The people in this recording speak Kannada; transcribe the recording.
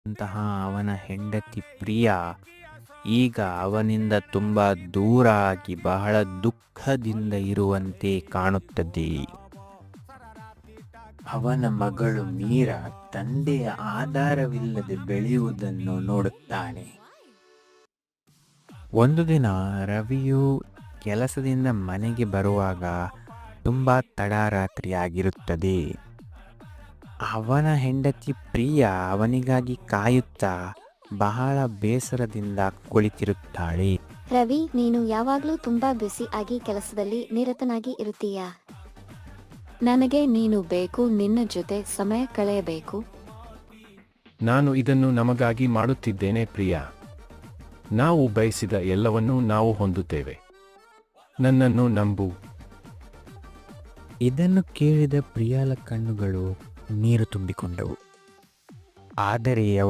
ಅಂತಹ ಅವನ ಹೆಂಡತಿ ಪ್ರಿಯಾ ಈಗ ಅವನಿಂದ ತುಂಬ ದೂರ ಆಗಿ ಬಹಳ ದುಃಖದಿಂದ ಇರುವಂತೆ ಕಾಣುತ್ತದೆ. ಅವನ ಮಗಳು ಮೀರಾ ತಂದೆಯ ಆಧಾರವಿಲ್ಲದೆ ಬೆಳೆಯುವುದನ್ನು ನೋಡುತ್ತಾನೆ. ಒಂದು ದಿನ ರವಿಯು ಕೆಲಸದಿಂದ ಮನೆಗೆ ಬರುವಾಗ ತುಂಬ ತಡರಾತ್ರಿ ಆಗಿರುತ್ತದೆ. ಅವನ ಹೆಂಡತಿ ಪ್ರಿಯಾ ಅವನಿಗಾಗಿ ಕಾಯುತ್ತಾ ಬಹಳ ಬೇಸರದಿಂದ ಕುಳಿತಿರುತ್ತಾಳೆ. ರವಿ, ನೀನು ಯಾವಾಗ್ಲೂ ತುಂಬಾ ಬ್ಯುಸಿ ಆಗಿ ಕೆಲಸದಲ್ಲಿ ನಿರತನಾಗಿ ಇರುತ್ತೀಯಾ? ನನಗೆ ನೀನು ಬೇಕು, ನಿನ್ನ ಜೊತೆ ಸಮಯ ಕಳೆಯಬೇಕು. ನಾನು ಇದನ್ನು ನಮಗಾಗಿ ಮಾಡುತ್ತಿದ್ದೇನೆ ಪ್ರಿಯಾ. ನಾವು ಬಯಸಿದ ಎಲ್ಲವನ್ನೂ ನಾವು ಹೊಂದುತ್ತೇವೆ. ನನ್ನನ್ನು ನಂಬು. ಇದನ್ನು ಕೇಳಿದ ಪ್ರಿಯಾಳ ಕಣ್ಣುಗಳು ನೀರು ತುಂಬಿಕೊಂಡವು. ಆದರೆ ಅವಳು